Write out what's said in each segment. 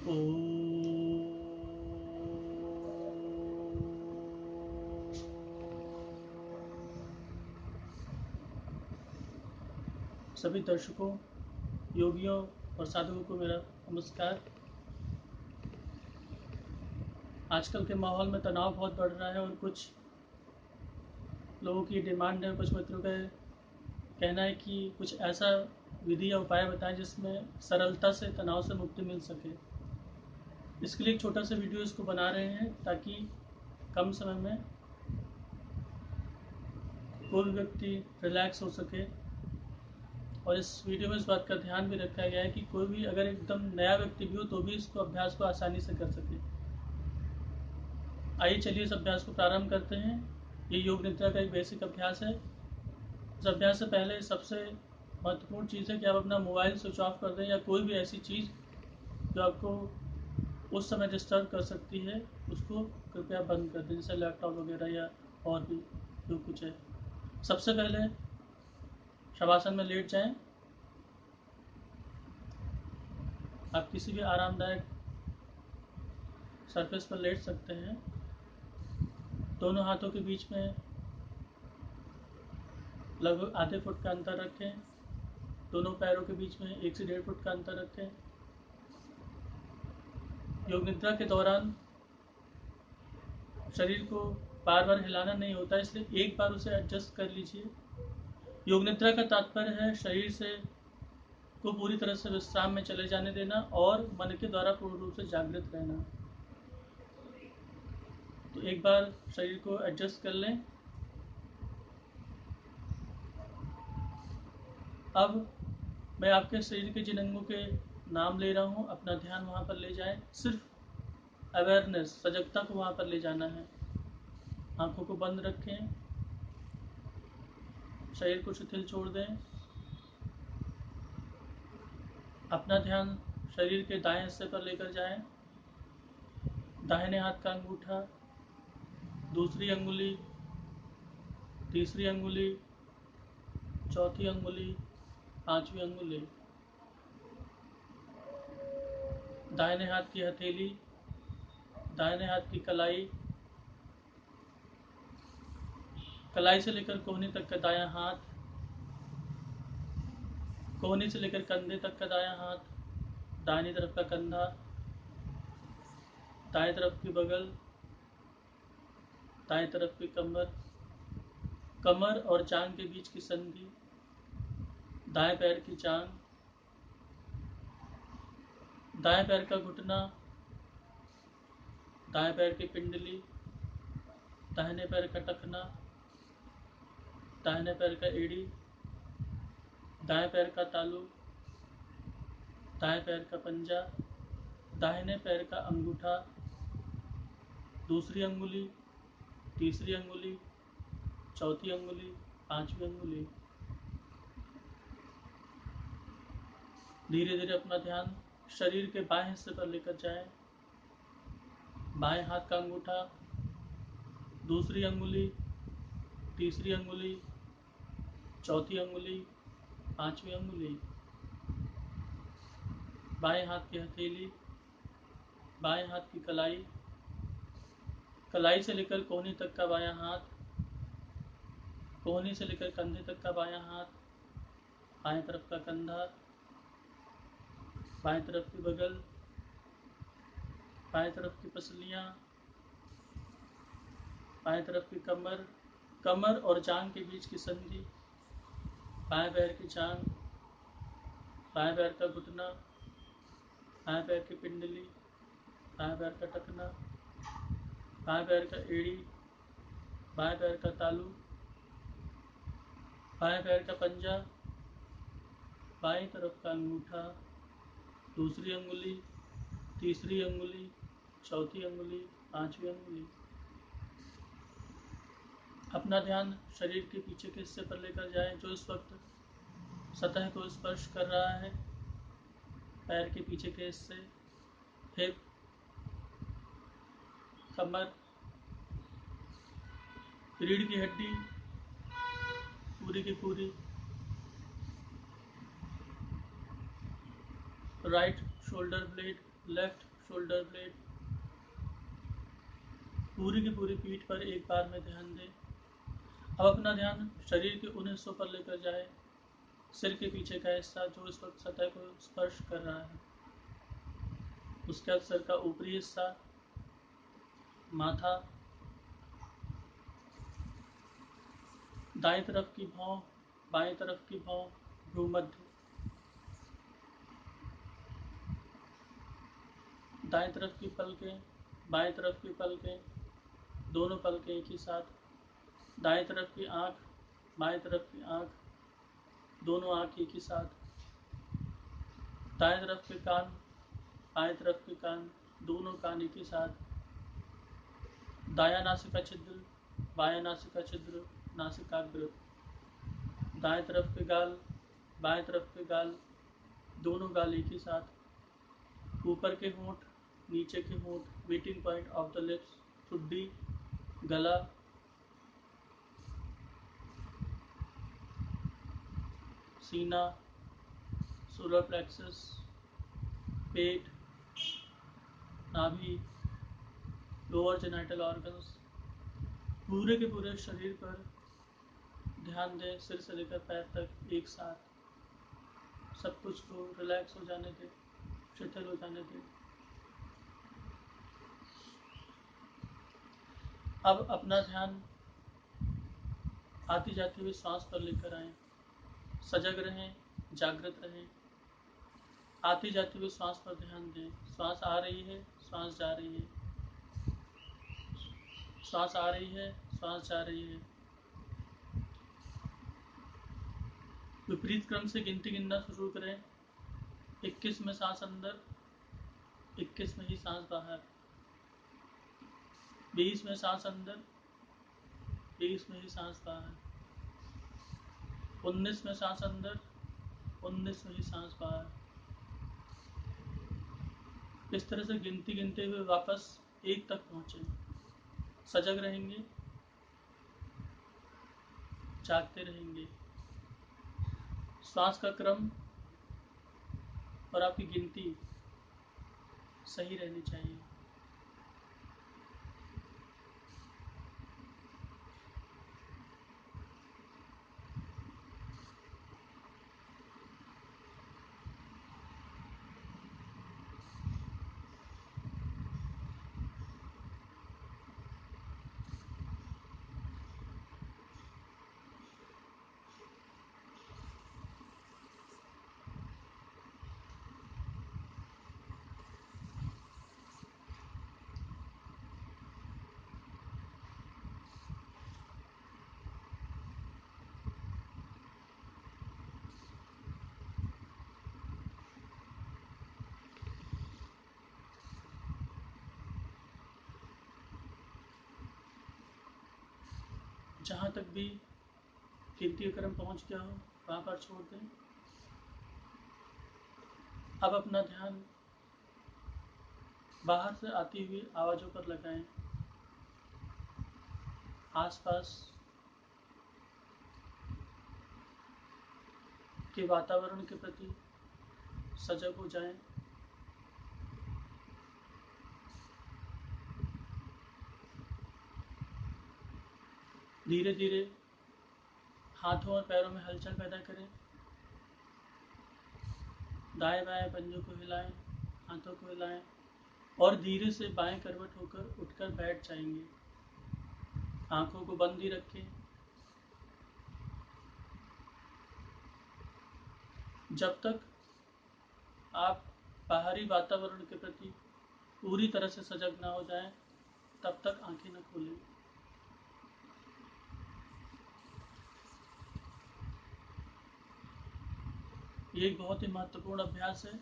सभी दर्शकों, योगियों और साधुओं को मेरा नमस्कार। आजकल के माहौल में तनाव बहुत बढ़ रहा है और कुछ लोगों की डिमांड है, कुछ मित्रों का कहना है कि कुछ ऐसा विधि या उपाय बताएं जिसमें सरलता से तनाव से मुक्ति मिल सके। इसके लिए एक छोटा सा वीडियो इसको बना रहे हैं ताकि कम समय में कोई भी व्यक्ति रिलैक्स हो सके। और इस वीडियो में इस बात का ध्यान भी रखा गया है कि कोई भी अगर एकदम नया व्यक्ति भी हो तो भी इसको अभ्यास को आसानी से कर सके। आइए चलिए इस अभ्यास को प्रारंभ करते हैं। ये योग निद्रा का एक बेसिक अभ्यास है। इस अभ्यास से पहले सबसे महत्वपूर्ण चीज़ है कि आप अपना मोबाइल स्विच ऑफ कर दें या कोई भी ऐसी चीज़ जो आपको उस समय डिस्टर्ब कर सकती है उसको कृपया बंद कर दें, जैसे लैपटॉप वगैरह या और भी जो कुछ है। सबसे पहले शवासन में लेट जाएं। आप किसी भी आरामदायक सरफेस पर लेट सकते हैं। दोनों हाथों के बीच में लगभग आधे फुट का अंतर रखें। दोनों पैरों के बीच में 1 से 1.5 फुट का अंतर रखें। योग निद्रा के दौरान शरीर को बार बार हिलाना नहीं होता, इसलिए एक बार उसे एडजस्ट कर लीजिए। योग निद्रा का तात्पर्य है शरीर से को पूरी तरह से विश्राम में चले जाने देना और मन के द्वारा पूर्ण रूप से जागृत रहना। तो एक बार शरीर को एडजस्ट कर लें। अब मैं आपके शरीर के जिन अंगों के नाम ले रहा हूँ, अपना ध्यान वहाँ पर ले जाएं। सिर्फ अवेयरनेस, सजगता को वहाँ पर ले जाना है। आंखों को बंद रखें, शरीर को शिथिल छोड़ दें। अपना ध्यान शरीर के दाएं हिस्से पर लेकर जाएं। दाहिने हाथ का अंगूठा, दूसरी अंगुली, तीसरी अंगुली, चौथी अंगुली, पांचवी अंगुली, दाहिने हाथ की हथेली, दाहिने हाथ की कलाई, कलाई से लेकर कोहनी तक का दायां हाथ, कोहनी से लेकर कंधे तक का दायां हाथ, दाहिनी तरफ का कंधा, दाएं तरफ की बगल, दाएं तरफ की कमर, कमर और जांग के बीच की संधि, दाएं पैर की जांग, दाएं पैर का घुटना, दाएं पैर की पिंडली, दाहिने पैर का टखना, दाहिने पैर का एड़ी, दाएं पैर का तालू, दाएं पैर का पंजा, दाहिने पैर का अंगूठा, दूसरी अंगुली, तीसरी अंगुली, चौथी अंगुली, पांचवी अंगुली। धीरे धीरे अपना ध्यान शरीर के बाएं हिस्से पर लेकर जाएं। बाएं हाथ का अंगूठा, दूसरी अंगुली, तीसरी अंगुली, चौथी अंगुली, पांचवी अंगुली, बाएं हाथ की हथेली, बाएं हाथ की कलाई, कलाई से लेकर कोहनी तक का बायां हाथ, कोहनी से लेकर कंधे तक का बायां हाथ, बाएं तरफ का कंधा, बाएं तरफ की बगल, बाएं तरफ की पसलियां, बाएं तरफ की कमर, कमर और जांग के बीच की संधि, बाएं पैर की जांग, बाएं पैर का घुटना, बाएं पैर की पिंडली, बाएं पैर का टखना, बाएं पैर का एड़ी, बाएं पैर का तालू, बाएं पैर का पंजा, बाएं तरफ का अंगूठा, दूसरी अंगुली, तीसरी अंगुली, चौथी अंगुली, पांचवी अंगुली। अपना ध्यान शरीर के पीछे के हिस्से पर लेकर जाएं जो इस वक्त सतह को स्पर्श कर रहा है। पैर के पीछे के हिस्से, हिप, कमर, रीढ़ की हड्डी पूरी की पूरी, right shoulder blade, left shoulder blade, पूरी की पूरी पीठ पर एक बार में ध्यान दें। अब अपना ध्यान शरीर के उन हिस्सों पर लेकर जाए, सिर के पीछे का हिस्सा जो इस वक्त सतह को स्पर्श कर रहा है, उसके बाद सिर का ऊपरी हिस्सा, माथा, दाएं तरफ की भौं, बाएं तरफ की भौं, भ्रूमध्य, दाएं तरफ की पलकें, बाएं तरफ की पलकें, दोनों पलकें एक ही साथ, दाएं तरफ की आंख, बाएं तरफ की आंख, दोनों आंख एक ही साथ, दाएं तरफ के कान, बाएं तरफ के कान, दोनों कान एक ही साथ, दायां नासिका छिद्र, बायां नासिका छिद्र, नासिकाग्र, दाएं तरफ के गाल, बाएं तरफ के गाल, दोनों गाल एक ही साथ, ऊपर के होंठ, नीचे के होंठ, meeting point of the lips, ठुड्डी, गला, सीना, सोलर प्लेक्सस, पेट, नाभि, लोअर जेनाइटल ऑर्गन्स, पूरे के पूरे शरीर पर ध्यान दें, सिर से लेकर पैर तक एक साथ। सब कुछ को रिलैक्स हो जाने दें, शिथिल हो जाने दें। अब अपना ध्यान आती जाती हुई सांस पर लेकर आए। सजग रहें, जागृत रहें। आती जाती हुई सांस पर ध्यान दें। सांस आ रही है, सांस जा रही है, सांस आ रही है, सांस जा रही है। विपरीत क्रम से गिनती गिनना शुरू करें। 21 में सांस अंदर, 21 में ही सांस बाहर, 20 में सांस अंदर, 20 में ही सांस बाहर, 19 में सांस अंदर, 19 में ही सांस बाहर। इस तरह से गिनती गिनते हुए वापस 1 तक पहुंचे। सजग रहेंगे, जागते रहेंगे। श्वास का क्रम और आपकी गिनती सही रहनी चाहिए। जहाँ तक भी गिनती का क्रम पहुँच गया हो वहाँ पर छोड़ दें। अब अपना ध्यान बाहर से आती हुई आवाज़ों पर लगाएं। आसपास के वातावरण के प्रति सजग हो जाएं। धीरे धीरे हाथों और पैरों में हलचल पैदा करें। दाएं बाएं पंजों को हिलाएं, हाथों को हिलाएं और धीरे से बाएं करवट होकर उठकर बैठ जाएंगे। आंखों को बंद ही रखें। जब तक आप बाहरी वातावरण के प्रति पूरी तरह से सजग ना हो जाएं, तब तक आंखें न खोलें। ये एक बहुत ही महत्वपूर्ण अभ्यास है।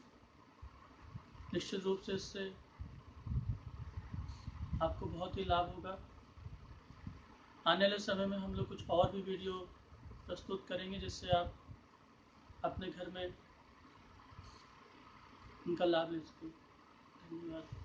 निश्चित रूप से इससे आपको बहुत ही लाभ होगा। आने वाले समय में हम लोग कुछ और भी वीडियो प्रस्तुत करेंगे जिससे आप अपने घर में उनका लाभ ले सकें। धन्यवाद।